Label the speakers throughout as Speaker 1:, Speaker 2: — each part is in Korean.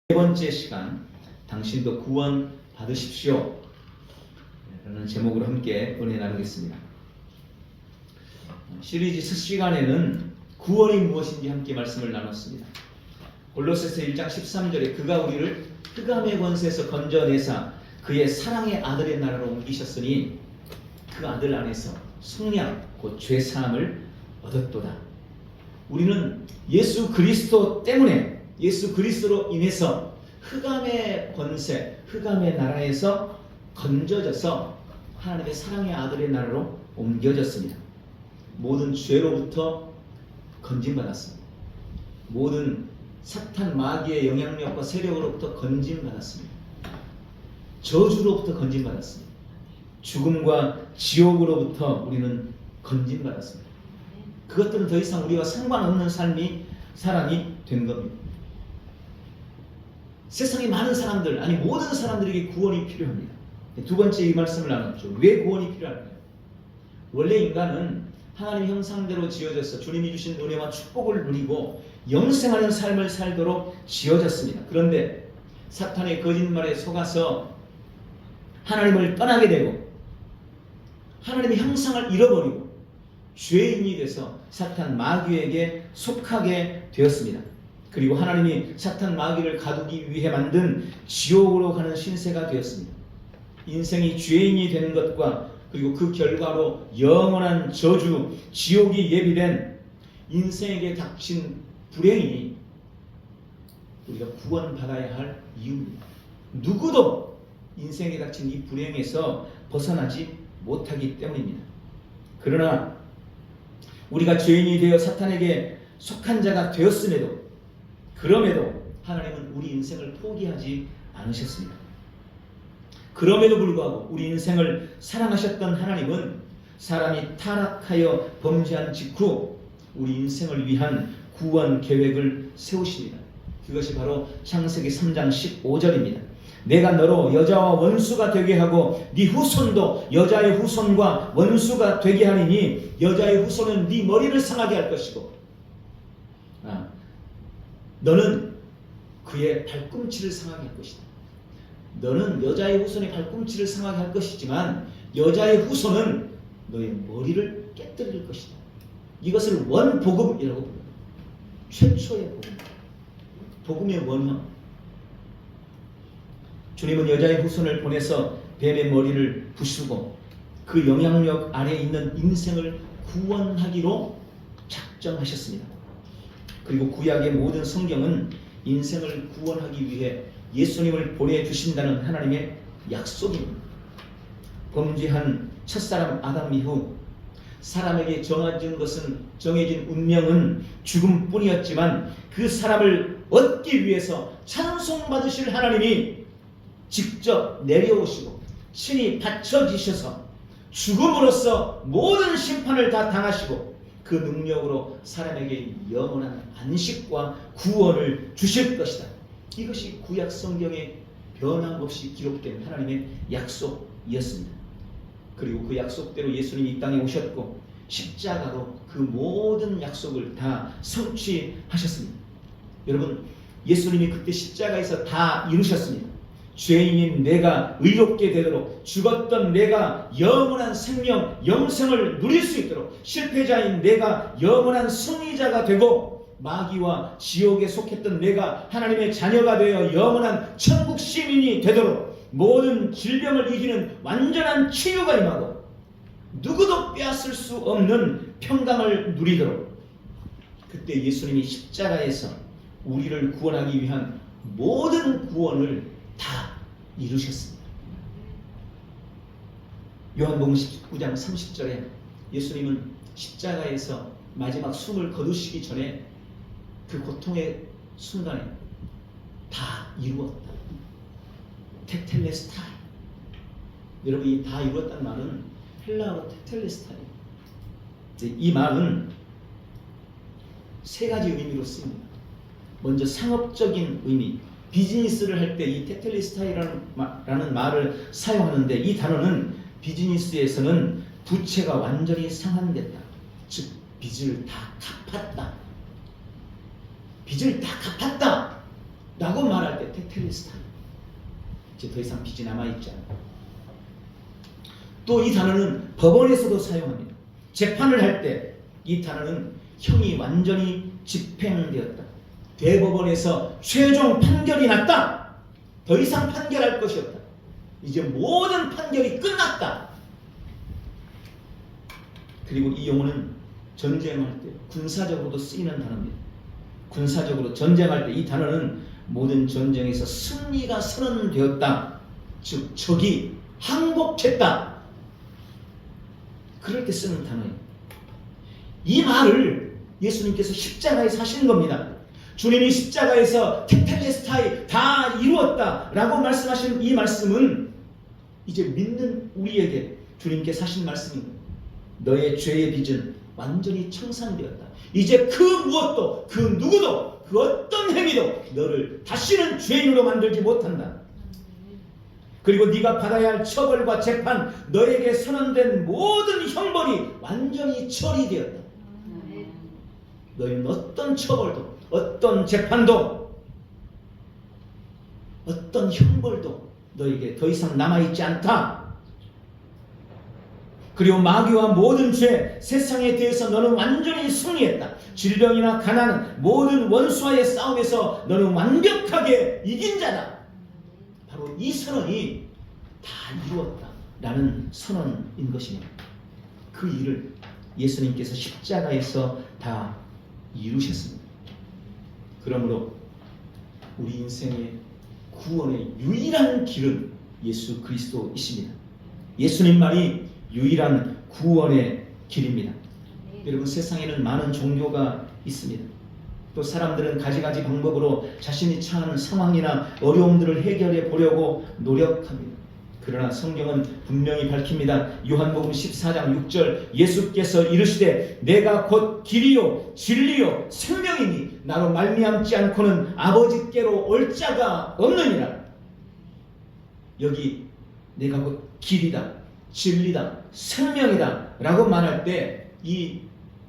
Speaker 1: 네 번째 시간, 당신도 구원 받으십시오 라는 제목으로 함께 은혜 나누겠습니다. 시리즈 첫 시간에는 구원이 무엇인지 함께 말씀을 나눴습니다. 골로새서 1장 13절에 그가 우리를 흑암의 권세에서 건져내사 그의 사랑의 아들의 나라로 옮기셨으니 그 아들 안에서 속량 곧 죄사함을 얻었도다. 우리는 예수 그리스도 때문에, 예수 그리스도로 인해서 흑암의 권세, 흑암의 나라에서 건져져서 하나님의 사랑의 아들의 나라로 옮겨졌습니다. 모든 죄로부터 건진받았습니다. 모든 사탄 마귀의 영향력과 세력으로부터 건진받았습니다. 저주로부터 건진받았습니다. 죽음과 지옥으로부터 우리는 건진받았습니다. 그것들은 더 이상 우리와 상관없는 사람이 된 겁니다. 세상에 많은 사람들, 아니 모든 사람들에게 구원이 필요합니다. 두 번째 이 말씀을 나눴죠. 왜 구원이 필요할까요? 원래 인간은 하나님 형상대로 지어져서 주님이 주신 은혜와 축복을 누리고 영생하는 삶을 살도록 지어졌습니다. 그런데 사탄의 거짓말에 속아서 하나님을 떠나게 되고 하나님의 형상을 잃어버리고 죄인이 돼서 사탄 마귀에게 속하게 되었습니다. 그리고 하나님이 사탄 마귀를 가두기 위해 만든 지옥으로 가는 신세가 되었습니다. 인생이 죄인이 되는 것과 그리고 그 결과로 영원한 저주, 지옥이 예비된 인생에게 닥친 불행이 우리가 구원받아야 할 이유입니다. 누구도 인생에 닥친 이 불행에서 벗어나지 못하기 때문입니다. 그러나 우리가 죄인이 되어 사탄에게 속한 자가 되었음에도 그럼에도 하나님은 우리 인생을 포기하지 않으셨습니다. 그럼에도 불구하고 우리 인생을 사랑하셨던 하나님은 사람이 타락하여 범죄한 직후 우리 인생을 위한 구원 계획을 세우십니다. 그것이 바로 창세기 3장 15절입니다. 내가 너로 여자와 원수가 되게 하고 네 후손도 여자의 후손과 원수가 되게 하리니 여자의 후손은 네 머리를 상하게 할 것이고 너는 그의 발꿈치를 상하게 할 것이다. 너는 여자의 후손의 발꿈치를 상하게 할 것이지만 여자의 후손은 너의 머리를 깨뜨릴 것이다. 이것을 원복음이라고 부릅니다. 최초의 복음, 복음의 원형. 주님은 여자의 후손을 보내서 뱀의 머리를 부수고 그 영향력 아래에 있는 인생을 구원하기로 작정하셨습니다. 그리고 구약의 모든 성경은 인생을 구원하기 위해 예수님을 보내주신다는 하나님의 약속입니다. 범죄한 첫사람 아담 이후 사람에게 정해진 운명은 죽음뿐이었지만 그 사람을 얻기 위해서 찬송받으실 하나님이 직접 내려오시고 친히 바쳐지셔서 죽음으로써 모든 심판을 다 당하시고 그 능력으로 사람에게 영원한 안식과 구원을 주실 것이다. 이것이 구약 성경에 변함없이 기록된 하나님의 약속이었습니다. 그리고 그 약속대로 예수님이 이 땅에 오셨고 십자가로 그 모든 약속을 다 성취하셨습니다. 여러분, 예수님이 그때 십자가에서 다 이루셨습니다. 죄인인 내가 의롭게 되도록, 죽었던 내가 영원한 생명, 영생을 누릴 수 있도록, 실패자인 내가 영원한 승리자가 되고, 마귀와 지옥에 속했던 내가 하나님의 자녀가 되어 영원한 천국 시민이 되도록, 모든 질병을 이기는 완전한 치유가 임하고 누구도 빼앗을 수 없는 평강을 누리도록, 그때 예수님이 십자가에서 우리를 구원하기 위한 모든 구원을 다 이루셨습니다. 요한복음 19장 30절에 예수님은 십자가에서 마지막 숨을 거두시기 전에 그 고통의 순간에 다 이루었다. 테텔레스타이. 여러분, 이 다 이루었다는 말은 헬라어로 테텔레스타이. 이 말은 세 가지 의미로 쓰입니다. 먼저 상업적인 의미, 비즈니스를 할 때 이 테텔레스타이라는 말을 사용하는데, 이 단어는 비즈니스에서는 부채가 완전히 상환됐다. 즉 빚을 다 갚았다. 빚을 다 갚았다. 라고 말할 때 테텔레스타이, 이제 더 이상 빚이 남아있지 않아. 또 이 단어는 법원에서도 사용합니다. 재판을 할 때 이 단어는 형이 완전히 집행되었다. 대법원에서 최종 판결이 났다. 더 이상 판결할 것이 없다. 이제 모든 판결이 끝났다. 그리고 이 용어는 전쟁할 때 군사적으로도 쓰이는 단어입니다. 군사적으로 전쟁할 때 이 단어는 모든 전쟁에서 승리가 선언되었다. 즉 적이 항복했다. 그럴 때 쓰는 단어예요. 이 말을 예수님께서 십자가에서 하시는 겁니다. 주님이 십자가에서 테텔레스타이 다 이루었다 라고 말씀하신 이 말씀은 이제 믿는 우리에게 주님께서 하신 말씀입니다. 너의 죄의 빚은 완전히 청산되었다. 이제 그 무엇도 그 누구도 그 어떤 행위도 너를 다시는 죄인으로 만들지 못한다. 그리고 네가 받아야 할 처벌과 재판, 너에게 선언된 모든 형벌이 완전히 처리되었다. 너희는 어떤 처벌도, 어떤 재판도, 어떤 형벌도 너에게 더 이상 남아있지 않다. 그리고 마귀와 모든 죄, 세상에 대해서 너는 완전히 승리했다. 질병이나 가난, 모든 원수와의 싸움에서 너는 완벽하게 이긴 자다. 바로 이 선언이 다 이루었다 라는 선언인 것입니다. 그 일을 예수님께서 십자가에서 다 이루셨습니다. 그러므로 우리 인생의 구원의 유일한 길은 예수 그리스도이십니다. 예수님만이 유일한 구원의 길입니다. 여러분, 세상에는 많은 종교가 있습니다. 또 사람들은 가지가지 방법으로 자신이 처한 상황이나 어려움들을 해결해 보려고 노력합니다. 그러나 성경은 분명히 밝힙니다. 요한복음 14장 6절, 예수께서 이르시되 내가 곧 길이요 진리요 생명이니 나로 말미암지 않고는 아버지께로 올 자가 없느니라. 여기 내가 곧 길이다, 진리다, 생명이다 라고 말할 때 이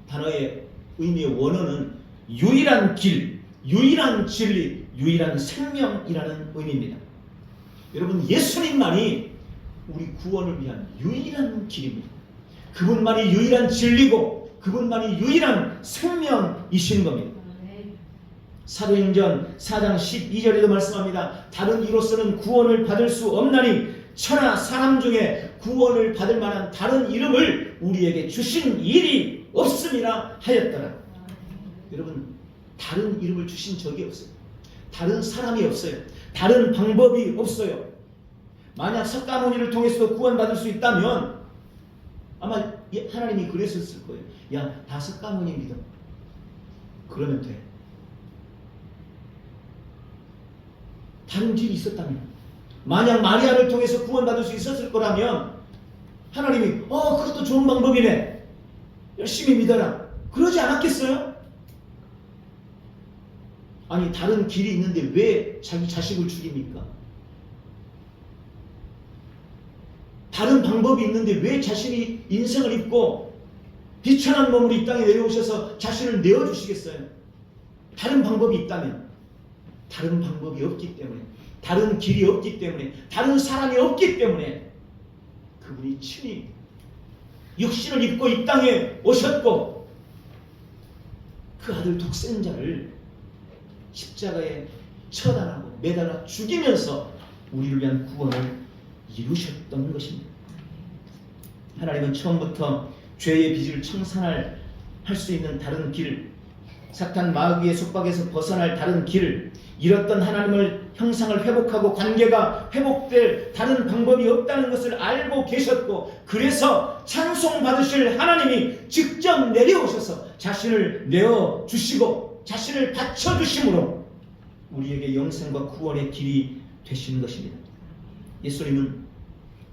Speaker 1: 단어의 의미의 원어는 유일한 길, 유일한 진리, 유일한 생명이라는 의미입니다. 여러분, 예수님만이 우리 구원을 위한 유일한 길입니다. 그분만이 유일한 진리고 그분만이 유일한 생명이신 겁니다. 사도행전 4장 12절에도 말씀합니다. 다른 이로서는 구원을 받을 수 없나니 천하 사람 중에 구원을 받을 만한 다른 이름을 우리에게 주신 일이 없음이라 하였더라. 여러분, 다른 이름을 주신 적이 없어요. 다른 사람이 없어요. 다른 방법이 없어요. 만약 석가모니를 통해서도 구원받을 수 있다면 아마 하나님이 그랬었을 거예요. 야, 다 석가모니 믿어. 그러면 돼. 다른 길이 있었다면, 만약 마리아를 통해서 구원받을 수 있었을 거라면 하나님이 그것도 좋은 방법이네, 열심히 믿어라, 그러지 않았겠어요? 아니, 다른 길이 있는데 왜 자기 자식을 죽입니까? 다른 방법이 있는데 왜 자신이 인생을 입고 비천한 몸으로 이 땅에 내려오셔서 자신을 내어주시겠어요? 다른 방법이 있다면, 다른 방법이 없기 때문에, 다른 길이 없기 때문에, 다른 사람이 없기 때문에 그분이 친히 육신을 입고 이 땅에 오셨고 그 아들 독생자를 십자가에 처단하고 매달아 죽이면서 우리를 위한 구원을 이루셨던 것입니다. 하나님은 처음부터 죄의 빚을 청산할 수 있는 다른 길, 사탄 마귀의 속박에서 벗어날 다른 길, 잃었던 하나님을 형상을 회복하고 관계가 회복될 다른 방법이 없다는 것을 알고 계셨고, 그래서 찬송받으실 하나님이 직접 내려오셔서 자신을 내어주시고 자신을 바쳐주심으로 우리에게 영생과 구원의 길이 되신 것입니다. 예수님은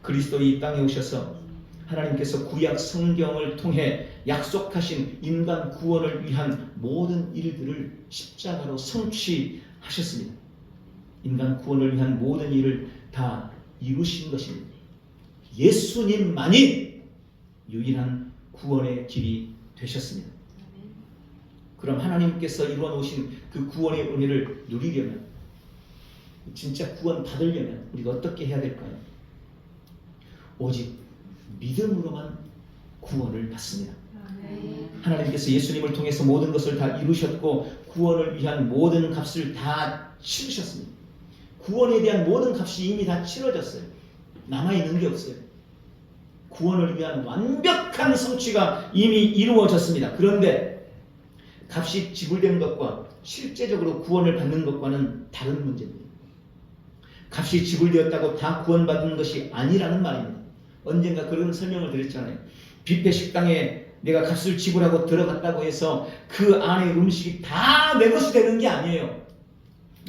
Speaker 1: 그리스도의 이 땅에 오셔서 하나님께서 구약 성경을 통해 약속하신 인간 구원을 위한 모든 일들을 십자가로 성취하셨습니다. 인간 구원을 위한 모든 일을 다 이루신 것입니다. 예수님만이 유일한 구원의 길이 되셨습니다. 그럼 하나님께서 이루어 놓으신 그 구원의 은혜를 누리려면 진짜 구원 받으려면 우리가 어떻게 해야 될까요? 오직 믿음으로만 구원을 받습니다. 하나님께서 예수님을 통해서 모든 것을 다 이루셨고 구원을 위한 모든 값을 다 치르셨습니다. 구원에 대한 모든 값이 이미 다 치러졌어요. 남아있는 게 없어요. 구원을 위한 완벽한 성취가 이미 이루어졌습니다. 그런데 값이 지불된 것과 실제적으로 구원을 받는 것과는 다른 문제입니다. 값이 지불되었다고 다 구원받는 것이 아니라는 말입니다. 언젠가 그런 설명을 드렸잖아요. 뷔페 식당에 내가 값을 지불하고 들어갔다고 해서 그 안에 음식이 다 내 것이 되는 게 아니에요.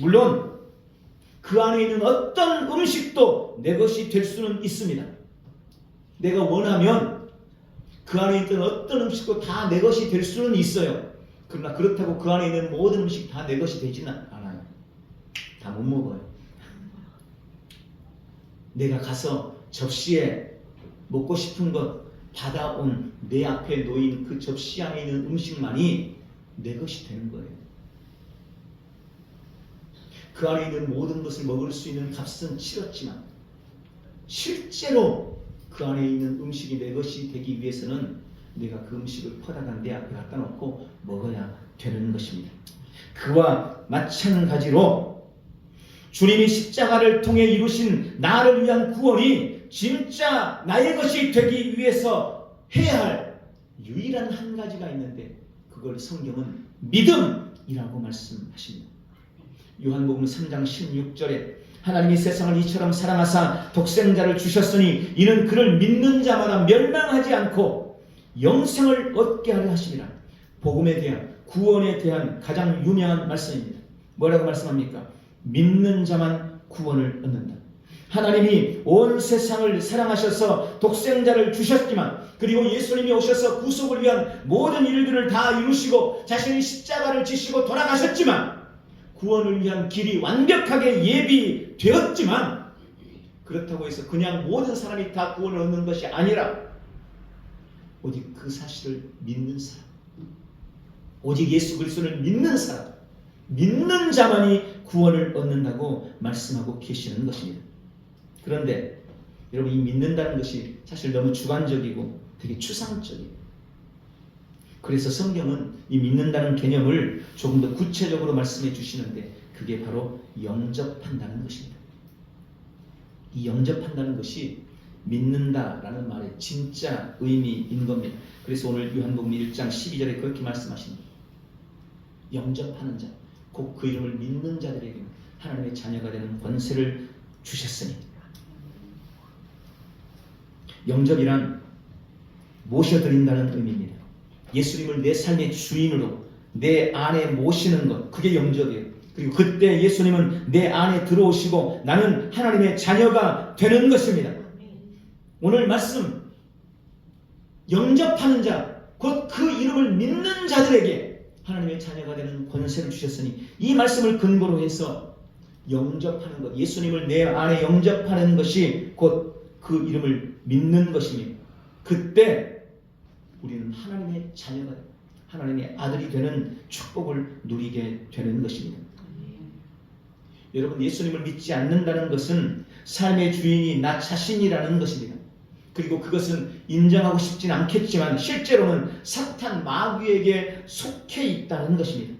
Speaker 1: 물론 그 안에 있는 어떤 음식도 내 것이 될 수는 있습니다. 내가 원하면 그 안에 있던 어떤 음식도 다 내 것이 될 수는 있어요. 그러나 그렇다고 그 안에 있는 모든 음식 다 내 것이 되지는 않아요. 다 못 먹어요. 내가 가서 접시에 먹고 싶은 것 받아온 내 앞에 놓인 그 접시 안에 있는 음식만이 내 것이 되는 거예요. 그 안에 있는 모든 것을 먹을 수 있는 값은 치렀지만 실제로 그 안에 있는 음식이 내 것이 되기 위해서는 내가 그 음식을 퍼다가 내 앞에 갖다 놓고 먹어야 되는 것입니다. 그와 마찬가지로 주님이 십자가를 통해 이루신 나를 위한 구원이 진짜 나의 것이 되기 위해서 해야 할 유일한 한 가지가 있는데 그걸 성경은 믿음이라고 말씀하십니다. 요한복음 3장 16절에 하나님이 세상을 이처럼 사랑하사 독생자를 주셨으니 이는 그를 믿는 자마다 멸망하지 않고 영생을 얻게 하려 하심이라. 복음에 대한 구원에 대한 가장 유명한 말씀입니다. 뭐라고 말씀합니까? 믿는 자만 구원을 얻는다. 하나님이 온 세상을 사랑하셔서 독생자를 주셨지만 그리고 예수님이 오셔서 구속을 위한 모든 일들을 다 이루시고 자신이 십자가를 지시고 돌아가셨지만 구원을 위한 길이 완벽하게 예비되었지만 그렇다고 해서 그냥 모든 사람이 다 구원을 얻는 것이 아니라 오직 그 사실을 믿는 사람, 오직 예수 그리스도를 믿는 사람, 믿는 자만이 구원을 얻는다고 말씀하고 계시는 것입니다. 그런데 여러분 이 믿는다는 것이 사실 너무 주관적이고 되게 추상적이에요. 그래서 성경은 이 믿는다는 개념을 조금 더 구체적으로 말씀해 주시는데 그게 바로 영접한다는 것입니다. 이 영접한다는 것이 믿는다라는 말의 진짜 의미인 겁니다. 그래서 오늘 요한복음 1장 12절에 그렇게 말씀하십니다. 영접하는 자, 곧 그 이름을 믿는 자들에게 하나님의 자녀가 되는 권세를 주셨으니. 영접이란 모셔드린다는 의미입니다. 예수님을 내 삶의 주인으로 내 안에 모시는 것, 그게 영접이에요. 그리고 그때 예수님은 내 안에 들어오시고 나는 하나님의 자녀가 되는 것입니다. 오늘 말씀, 영접하는 자, 곧 그 이름을 믿는 자들에게 하나님의 자녀가 되는 권세를 주셨으니 이 말씀을 근거로 해서 영접하는 것, 예수님을 내 안에 영접하는 것이 곧 그 이름을 믿는 것입니다. 그때 우리는 하나님의 자녀가 되고 하나님의 아들이 되는 축복을 누리게 되는 것입니다. 여러분 예수님을 믿지 않는다는 것은 삶의 주인이 나 자신이라는 것입니다. 그리고 그것은 인정하고 싶진 않겠지만 실제로는 사탄 마귀에게 속해 있다는 것입니다.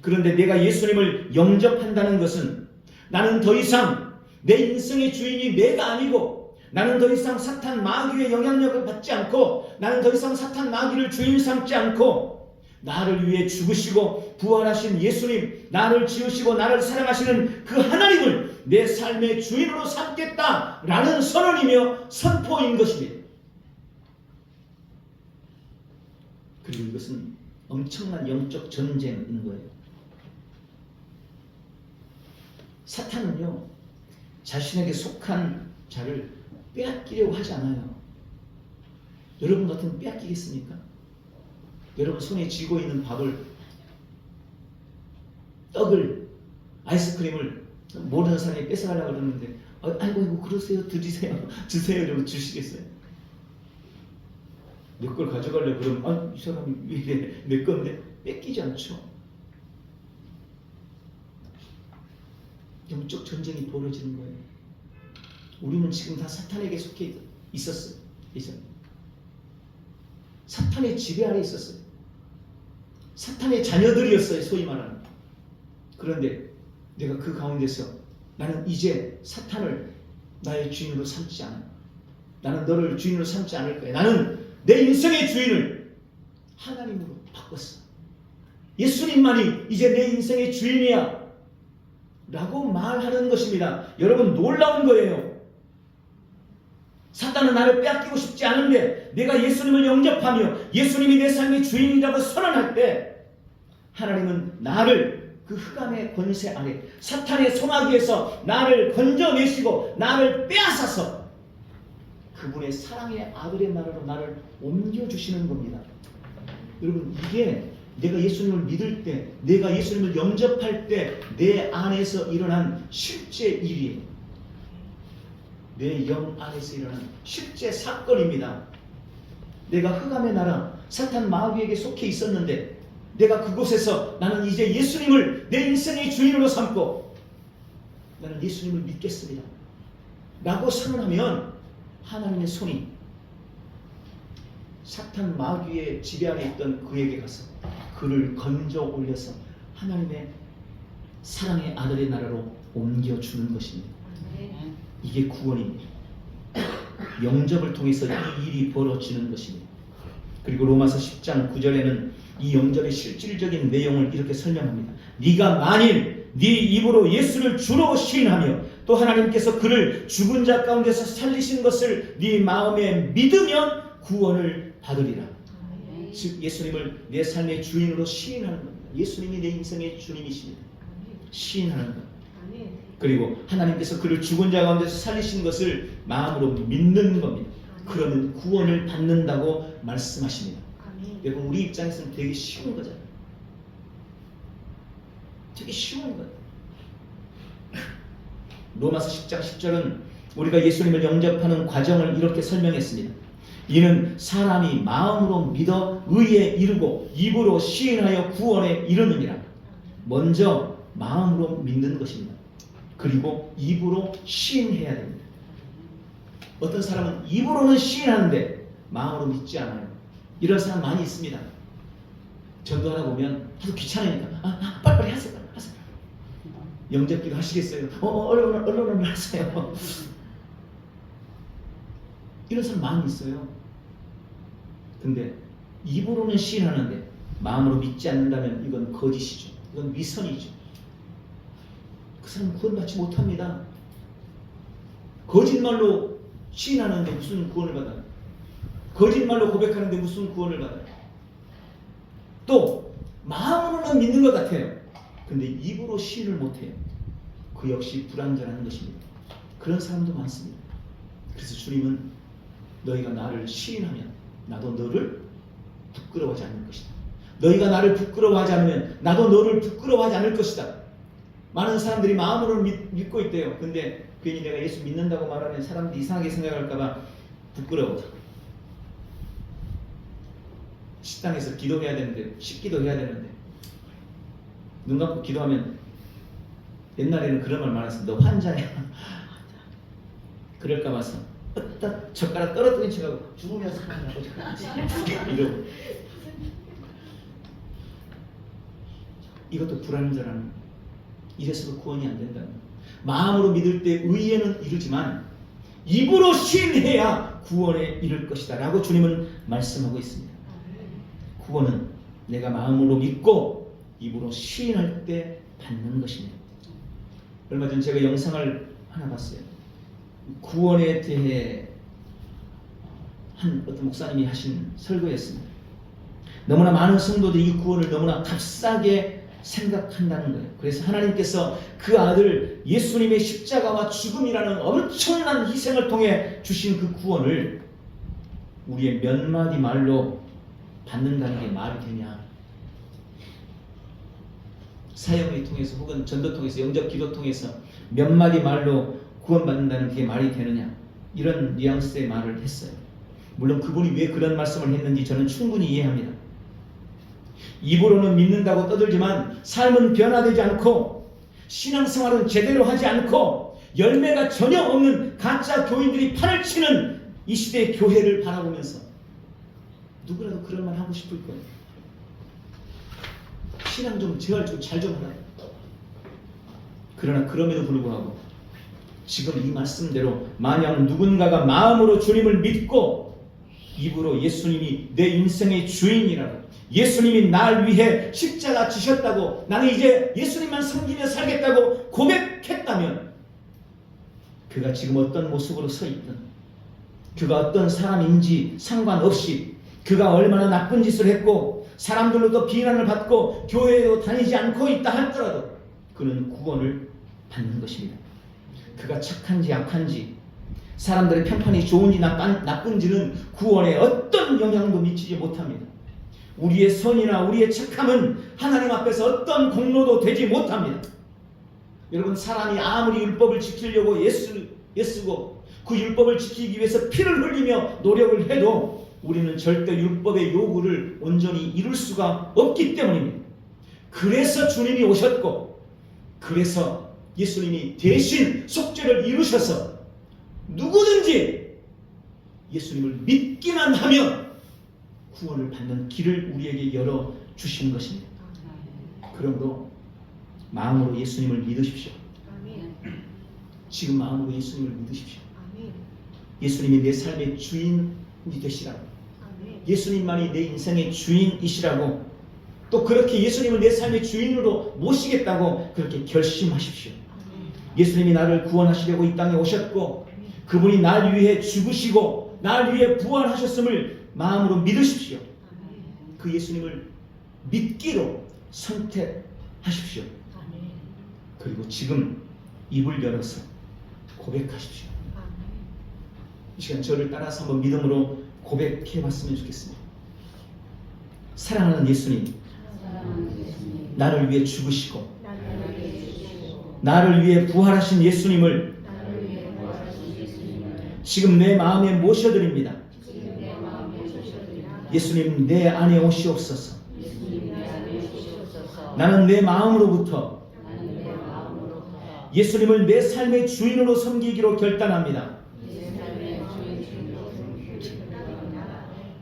Speaker 1: 그런데 내가 예수님을 영접한다는 것은 나는 더 이상 내 인생의 주인이 내가 아니고 나는 더 이상 사탄 마귀의 영향력을 받지 않고 나는 더 이상 사탄 마귀를 주인 삼지 않고 나를 위해 죽으시고 부활하신 예수님, 나를 지으시고 나를 사랑하시는 그 하나님을 내 삶의 주인으로 삼겠다라는 선언이며 선포인 것입니다. 그리고 이것은 엄청난 영적 전쟁인 거예요. 사탄은요, 자신에게 속한 자를 빼앗기려고 하지 않아요. 여러분 같으면 빼앗기겠습니까? 여러분 손에 쥐고 있는 밥을, 떡을, 아이스크림을 모르는 사람이 뺏어가려고 그러는데 아이고 그러세요, 드리세요, 주세요 이러고 주시겠어요? 내 걸 가져가려고 그러면 이 사람이 왜 이래, 내 건데 뺏기지 않죠. 영적 전쟁이 벌어지는 거예요. 우리는 지금 다 사탄에게 속해 있었어요. 사탄의 지배 아래 있었어요. 사탄의 자녀들이었어요, 소위 말하는. 그런데 내가 그 가운데서 나는 이제 사탄을 나의 주인으로 삼지 않아. 나는 너를 주인으로 삼지 않을 거야. 나는 내 인생의 주인을 하나님으로 바꿨어. 예수님만이 이제 내 인생의 주인이야 라고 말하는 것입니다. 여러분, 놀라운 거예요. 사탄은 나를 빼앗기고 싶지 않은데 내가 예수님을 영접하며 예수님이 내 삶의 주인이라고 선언할 때 하나님은 나를 그 흑암의 권세 아래 사탄의 소나기에서 나를 건져내시고 나를 빼앗아서 그분의 사랑의 아들의 나라로 나를 옮겨주시는 겁니다. 여러분, 이게 내가 예수님을 믿을 때, 내가 예수님을 영접할 때 내 안에서 일어난 실제 일이에요. 내 영 안에서 일어난 실제 사건입니다. 내가 흑암의 나라 사탄 마귀에게 속해 있었는데 내가 그곳에서 나는 이제 예수님을 내 인생의 주인으로 삼고 나는 예수님을 믿겠습니다 라고 선언하면 하나님의 손이 사탄 마귀의 지배 아래 있던 그에게 가서 그를 건져 올려서 하나님의 사랑의 아들의 나라로 옮겨주는 것입니다. 이게 구원입니다. 영접을 통해서 이 일이 벌어지는 것입니다. 그리고 로마서 10장 9절에는 이 영접의 실질적인 내용을 이렇게 설명합니다. 네가 만일 네 입으로 예수를 주로 시인하며 또 하나님께서 그를 죽은 자 가운데서 살리신 것을 네 마음에 믿으면 구원을 받으리라. 즉 예수님을 내 삶의 주인으로 시인하는 겁니다. 예수님이 내 인생의 주님이십니다. 시인하는 것. 그리고 하나님께서 그를 죽은 자 가운데서 살리신 것을 마음으로 믿는 겁니다. 그러면 구원을 받는다고 말씀하십니다. 여러분, 우리 입장에서는 되게 쉬운 거잖아요. 되게 쉬운 거예요. 로마서 10장 10절은 우리가 예수님을 영접하는 과정을 이렇게 설명했습니다. 이는 사람이 마음으로 믿어 의에 이르고 입으로 시인하여 구원에 이르느니라. 먼저 마음으로 믿는 것입니다. 그리고 입으로 시인해야 됩니다. 어떤 사람은 입으로는 시인하는데 마음으로 믿지 않아요. 이런 사람 많이 있습니다. 전도하다 보면 하도 귀찮으니까 빨리빨리 하세요. 영접기도 하시겠어요? 얼른 하세요. 이런 사람 많이 있어요. 근데 입으로는 시인하는데 마음으로 믿지 않는다면 이건 거짓이죠. 이건 위선이죠. 그 사람은 구원받지 못합니다. 거짓말로 시인하는데 무슨 구원을 받아요? 거짓말로 고백하는데 무슨 구원을 받아요? 또 마음으로는 믿는 것 같아요. 근데 입으로 시인을 못해요. 그 역시 불완전한 것입니다. 그런 사람도 많습니다. 그래서 주님은 너희가 나를 시인하면 나도 너를 부끄러워하지 않을 것이다. 너희가 나를 부끄러워하지 않으면 나도 너를 부끄러워하지 않을 것이다. 많은 사람들이 마음으로 믿고 있대요. 근데 괜히 내가 예수 믿는다고 말하면 사람들이 이상하게 생각할까봐 부끄러워. 식당에서 기도해야 되는데 식기도 해야 되는데 눈 감고 기도하면 옛날에는 그런 말 많았어. 너 환자야. 그럴까 봐서 딱 젓가락 떨어뜨린 척하고 죽으면서 이러고. 이것도 불완전한, 이래서도 구원이 안 된다. 마음으로 믿을 때 의에는 이르지만 입으로 시인해야 구원에 이를 것이다 라고 주님은 말씀하고 있습니다. 구원은 내가 마음으로 믿고 입으로 시인할 때 받는 것입니다. 얼마 전 제가 영상을 하나 봤어요. 구원에 대해 한 어떤 목사님이 하신 설교였습니다. 너무나 많은 성도들이 이 구원을 너무나 값싸게 생각한다는 거예요. 그래서 하나님께서 그 아들 예수님의 십자가와 죽음이라는 엄청난 희생을 통해 주신 그 구원을 우리의 몇 마디 말로 받는다는 게 말이 되냐? 사역을 통해서 혹은 전도 통해서 영접 기도 통해서 몇 마디 말로 구원받는다는 게 말이 되느냐? 이런 뉘앙스의 말을 했어요. 물론 그분이 왜 그런 말씀을 했는지 저는 충분히 이해합니다. 입으로는 믿는다고 떠들지만 삶은 변화되지 않고 신앙생활은 제대로 하지 않고 열매가 전혀 없는 가짜 교인들이 판을 치는 이 시대의 교회를 바라보면서 누구라도 그럴 만 하고 싶을 거예요. 신앙 좀 제발 좀 잘 좀 하라. 그러나 그럼에도 불구하고 지금 이 말씀대로 만약 누군가가 마음으로 주님을 믿고 입으로 예수님이 내 인생의 주인이라고, 예수님이 날 위해 십자가 지셨다고, 나는 이제 예수님만 섬기며 살겠다고 고백했다면, 그가 지금 어떤 모습으로 서 있든, 그가 어떤 사람인지 상관없이, 그가 얼마나 나쁜 짓을 했고 사람들로도 비난을 받고 교회에도 다니지 않고 있다 할지라도 그는 구원을 받는 것입니다. 그가 착한지 약한지, 사람들의 평판이 좋은지 나쁜지는 구원에 어떤 영향도 미치지 못합니다. 우리의 선이나 우리의 착함은 하나님 앞에서 어떤 공로도 되지 못합니다. 여러분, 사람이 아무리 율법을 지키려고 애쓰고 그 율법을 지키기 위해서 피를 흘리며 노력을 해도 우리는 절대 율법의 요구를 온전히 이룰 수가 없기 때문입니다. 그래서 주님이 오셨고, 그래서 예수님이 대신 속죄를 이루셔서 누구든지 예수님을 믿기만 하면 구원을 받는 길을 우리에게 열어주신 것입니다. 그러므로 마음으로 예수님을 믿으십시오. 지금 마음으로 예수님을 믿으십시오. 예수님이 내 삶의 주인이 되시라고, 예수님만이 내 인생의 주인이시라고, 또 그렇게 예수님을 내 삶의 주인으로 모시겠다고 그렇게 결심하십시오. 예수님이 나를 구원하시려고 이 땅에 오셨고, 그분이 날 위해 죽으시고 날 위해 부활하셨음을 마음으로 믿으십시오. 그 예수님을 믿기로 선택하십시오. 그리고 지금 입을 열어서 고백하십시오. 이 시간 저를 따라서 한번 믿음으로 고백해 봤으면 좋겠습니다. 사랑하는 예수님, 나를 위해 죽으시고 나를 위해 부활하신 예수님을 지금 내 마음에 모셔드립니다. 예수님, 내 안에 오시옵소서. 나는 내 마음으로부터 예수님을 내 삶의 주인으로 섬기기로 결단합니다.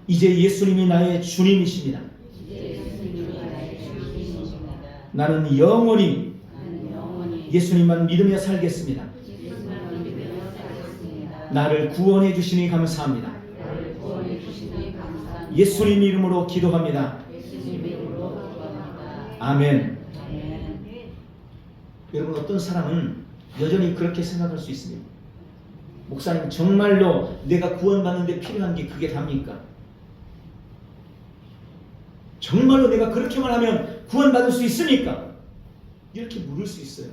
Speaker 1: 이제 예수님이 나의 주님이십니다. 나는 영원히 예수님만 믿으며 살겠습니다. 나를 구원해 주시니 감사합니다. 예수님 이름으로 기도합니다. 아멘. 여러분, 어떤 사람은 여전히 그렇게 생각할 수 있습니다. 목사님, 정말로 내가 구원받는데 필요한 게 그게 답니까? 정말로 내가 그렇게만 하면 구원받을 수 있습니까? 이렇게 물을 수 있어요.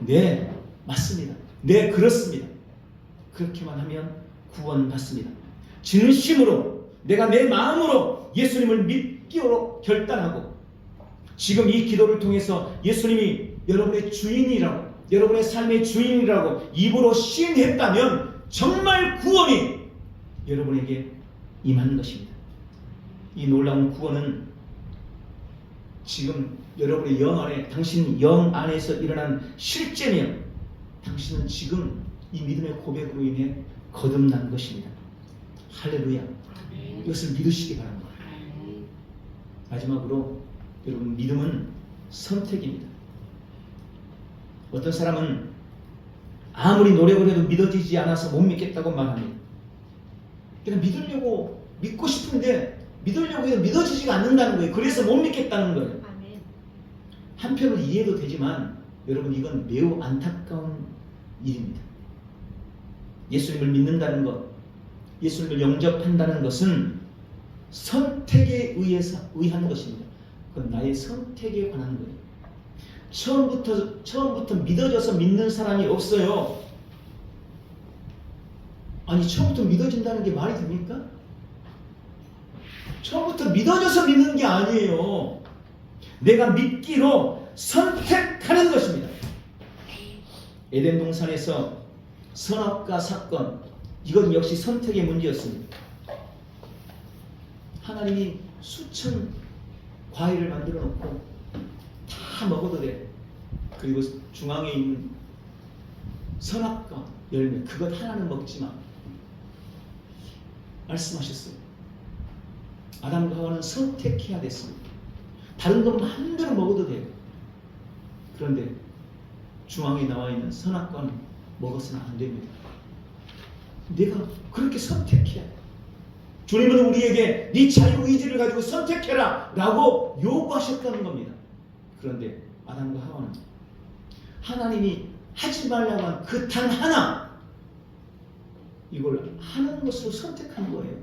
Speaker 1: 네, 맞습니다. 네, 그렇습니다. 그렇게만 하면 구원받습니다. 진심으로 내가 내 마음으로 예수님을 믿기로 결단하고, 지금 이 기도를 통해서 예수님이 여러분의 주인이라고, 여러분의 삶의 주인이라고 입으로 시인했다면 정말 구원이 여러분에게 임하는 것입니다. 이 놀라운 구원은 지금 여러분의 영 안에, 당신 영 안에서 일어난 실제며, 당신은 지금 이 믿음의 고백으로 인해 거듭난 것입니다. 할렐루야. 이것을 믿으시기 바랍니다. 마지막으로 여러분, 믿음은 선택입니다. 어떤 사람은 아무리 노력을 해도 믿어지지 않아서 못 믿겠다고 말합니다. 그냥 믿으려고 믿고 싶은데 믿으려고 해도 믿어지지가 않는다는 거예요. 그래서 못 믿겠다는 거예요. 한편으로 이해도 되지만 여러분, 이건 매우 안타까운 일입니다. 예수님을 믿는다는 것, 예수님을 영접한다는 것은 선택에 의한 것입니다. 그건 나의 선택에 관한 거예요. 처음부터 믿어져서 믿는 사람이 없어요. 아니, 처음부터 믿어진다는 게 말이 됩니까? 처음부터 믿어져서 믿는 게 아니에요. 내가 믿기로 선택하는 것입니다. 에덴 동산에서 선악과 사건, 이건 역시 선택의 문제였습니다. 하나님이 수천 과일을 만들어 놓고 다 먹어도 돼. 그리고 중앙에 있는 선악과 열매 그것 하나는 먹지 마. 말씀하셨어요. 아담과 하와는 선택해야 됐습니다. 다른 건 마음대로 먹어도 돼요. 그런데 중앙에 나와 있는 선악과는 먹어서는 안 됩니다. 내가 그렇게 선택해야 돼. 주님은 우리에게 네 자유의지를 가지고 선택해라 라고 요구하셨다는 겁니다. 그런데 아담과 하와는 하나님이 하지 말라고 한 그 단 하나 이걸 하는 것으로 선택한 거예요.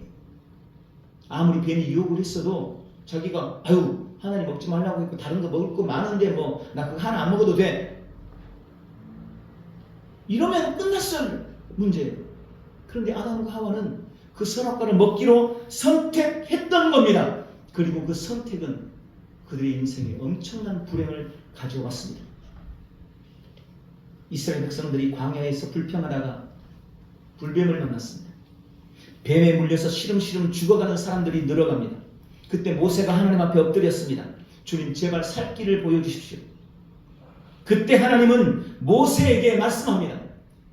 Speaker 1: 아무리 뱀이 유혹을 했어도 자기가 아유 하나님 먹지 말라고 했고 다른 거 먹을 거 많은데 뭐 나 그거 하나 안 먹어도 돼 이러면 끝났을 문제예요. 그런데 아담과 하와는 그 선악과를 먹기로 선택했던 겁니다. 그리고 그 선택은 그들의 인생에 엄청난 불행을 가져왔습니다. 이스라엘 백성들이 광야에서 불평하다가 불뱀을 만났습니다. 뱀에 물려서 시름시름 죽어가는 사람들이 늘어갑니다. 그때 모세가 하나님 앞에 엎드렸습니다. 주님 제발 살 길을 보여주십시오. 그때 하나님은 모세에게 말씀합니다.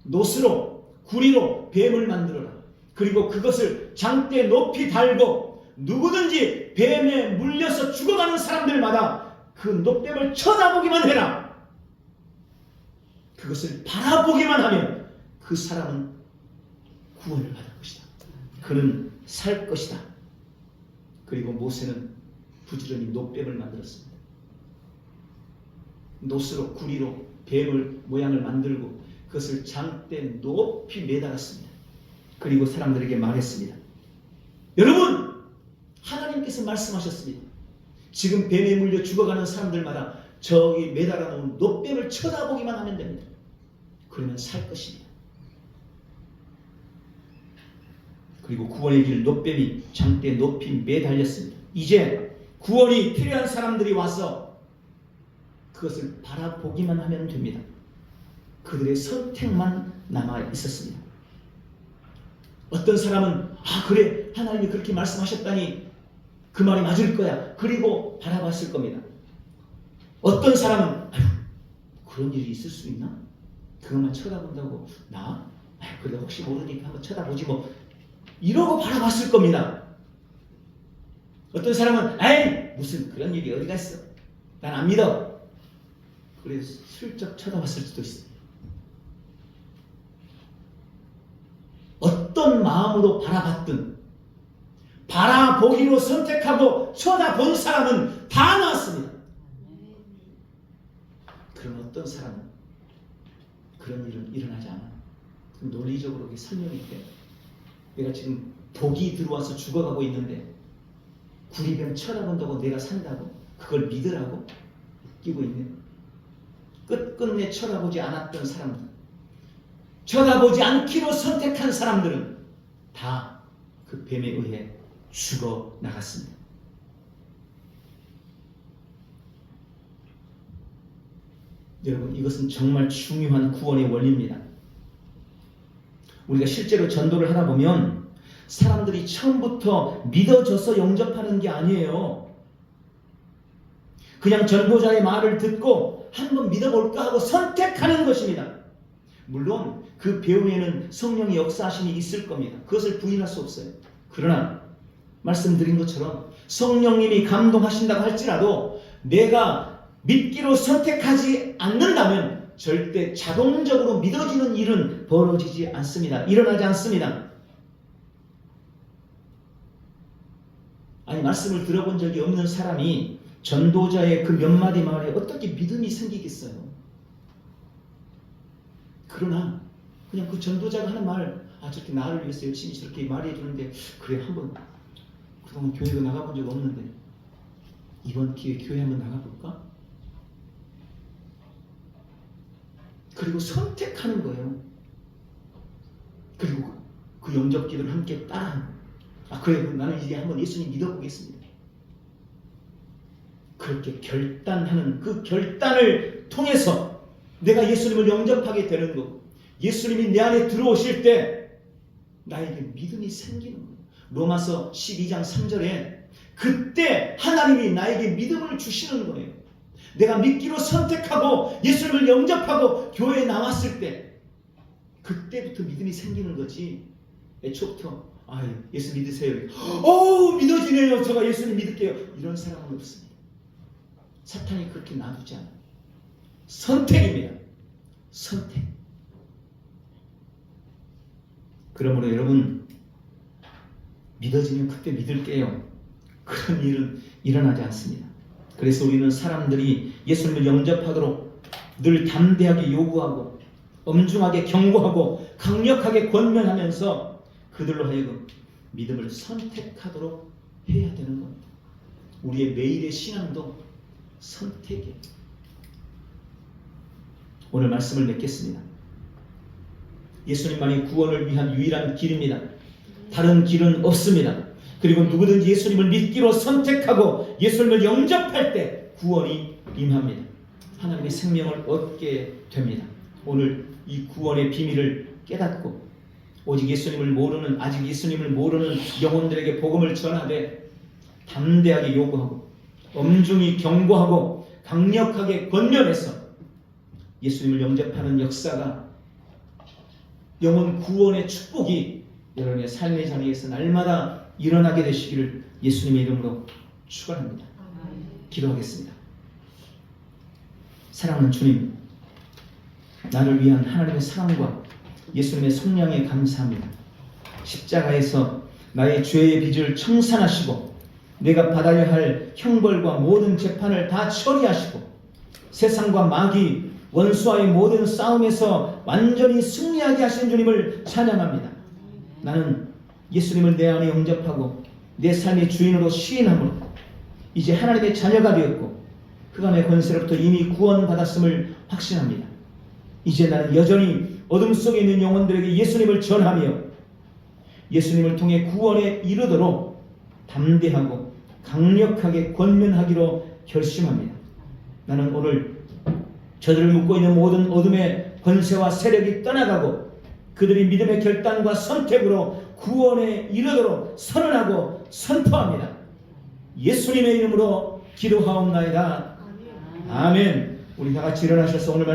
Speaker 1: 노스로 구리로 뱀을 만들어라. 그리고 그것을 장대 높이 달고 누구든지 뱀에 물려서 죽어가는 사람들마다 그 노뱀을 쳐다보기만 해라. 그것을 바라보기만 하면 그 사람은 구원을 받을 것이다. 그는 살 것이다. 그리고 모세는 부지런히 노뱀을 만들었습니다. 노스로 구리로 뱀을 모양을 만들고 그것을 장대 높이 매달았습니다. 그리고 사람들에게 말했습니다. 여러분 하나님께서 말씀하셨습니다. 지금 뱀에 물려 죽어가는 사람들마다 저기 매달아 놓은 노뱀을 쳐다보기만 하면 됩니다. 그러면 살 것입니다. 그리고 구원의 길 노뱀이 장대 높이 매달렸습니다. 이제 구원이 필요한 사람들이 와서 그것을 바라보기만 하면 됩니다. 그들의 선택만 남아 있었습니다. 어떤 사람은 아 그래 하나님이 그렇게 말씀하셨다니 그 말이 맞을 거야. 그리고 바라봤을 겁니다. 어떤 사람은 아유 그런 일이 있을 수 있나? 그것만 쳐다본다고 나? 아유 그래 혹시 모르니까 한번 쳐다보지 뭐 이러고 바라봤을 겁니다. 어떤 사람은 에이 무슨 그런 일이 어디가 있어? 난 안 믿어. 그래서 슬쩍 쳐다봤을 수도 있어요. 어떤 마음으로 바라봤든 바라보기로 선택하고 쳐다본 사람은 다 나왔습니다. 그럼 어떤 사람은 그런 일은 일어나지 않아. 논리적으로 설명이 돼. 내가 지금 독이 들어와서 죽어가고 있는데 구리뱀 쳐다본다고 내가 산다고 그걸 믿으라고 웃기고 있네. 끝끝내 쳐다보지 않았던 사람들, 쳐다보지 않기로 선택한 사람들은 다 그 뱀에 의해 죽어 나갔습니다. 여러분 이것은 정말 중요한 구원의 원리입니다. 우리가 실제로 전도를 하다 보면 사람들이 처음부터 믿어져서 영접하는 게 아니에요. 그냥 전도자의 말을 듣고 한번 믿어볼까 하고 선택하는 것입니다. 물론 그 배후에는 성령의 역사하심이 있을 겁니다. 그것을 부인할 수 없어요. 그러나 말씀드린 것처럼 성령님이 감동하신다고 할지라도 내가 믿기로 선택하지 않는다면 절대 자동적으로 믿어지는 일은 벌어지지 않습니다. 일어나지 않습니다. 아니 말씀을 들어본 적이 없는 사람이 전도자의 그 몇 마디 말에 어떻게 믿음이 생기겠어요? 그러나 그냥 그 전도자가 하는 말, 아 저렇게 나를 위해서 열심히 저렇게 말해 주는데 그래 한번 그동안 교회도 나가본 적 없는데 이번 기회에 교회 한번 나가볼까? 그리고 선택하는 거예요. 그리고 그 영접 기도를 함께 따라하는 거예요. 아 그래 나는 이제 한번 예수님 믿어보겠습니다. 그렇게 결단하는 그 결단을 통해서 내가 예수님을 영접하게 되는 거, 예수님이 내 안에 들어오실 때 나에게 믿음이 생기는 거예요. 로마서 12장 3절에 그때 하나님이 나에게 믿음을 주시는 거예요. 내가 믿기로 선택하고 예수님을 영접하고 교회에 나왔을 때 그때부터 믿음이 생기는 거지. 애초부터 예수 믿으세요. 믿어지네요. 제가 예수님 믿을게요. 이런 사람은 없습니다. 사탄이 그렇게 놔두지 않아요. 선택입니다. 선택. 그러므로 여러분, 믿어지면 그때 믿을게요. 그런 일은 일어나지 않습니다. 그래서 우리는 사람들이 예수님을 영접하도록 늘 담대하게 요구하고 엄중하게 경고하고 강력하게 권면하면서 그들로 하여금 믿음을 선택하도록 해야 되는 겁니다. 우리의 매일의 신앙도 선택이에요. 오늘 말씀을 맺겠습니다. 예수님만이 구원을 위한 유일한 길입니다. 다른 길은 없습니다. 그리고 누구든지 예수님을 믿기로 선택하고 예수님을 영접할 때 구원이 임합니다. 하나님의 생명을 얻게 됩니다. 오늘 이 구원의 비밀을 깨닫고 아직 예수님을 모르는 영혼들에게 복음을 전하되 담대하게 요구하고 엄중히 경고하고 강력하게 권면해서 예수님을 영접하는 역사가 영혼 구원의 축복이 여러분의 삶의 자리에서 날마다 일어나게 되시기를 예수님의 이름으로 축원합니다. 기도하겠습니다. 사랑하는 주님, 나를 위한 하나님의 사랑과 예수님의 속량에 감사합니다. 십자가에서 나의 죄의 빚을 청산하시고 내가 받아야 할 형벌과 모든 재판을 다 처리하시고 세상과 마귀 원수와의 모든 싸움에서 완전히 승리하게 하신 주님을 찬양합니다. 나는 예수님을 내 안에 영접하고 내 삶의 주인으로 시인함으로 이제 하나님의 자녀가 되었고 흑암의 권세로부터 이미 구원받았음을 확신합니다. 이제 나는 여전히 어둠 속에 있는 영혼들에게 예수님을 전하며 예수님을 통해 구원에 이르도록 담대하고 강력하게 권면하기로 결심합니다. 나는 오늘 저들을 묶고 있는 모든 어둠의 권세와 세력이 떠나가고 그들이 믿음의 결단과 선택으로 구원에 이르도록 선언하고 선포합니다. 예수님의 이름으로 기도하옵나이다. 아멘. 우리 다 같이 일어나셔서 오늘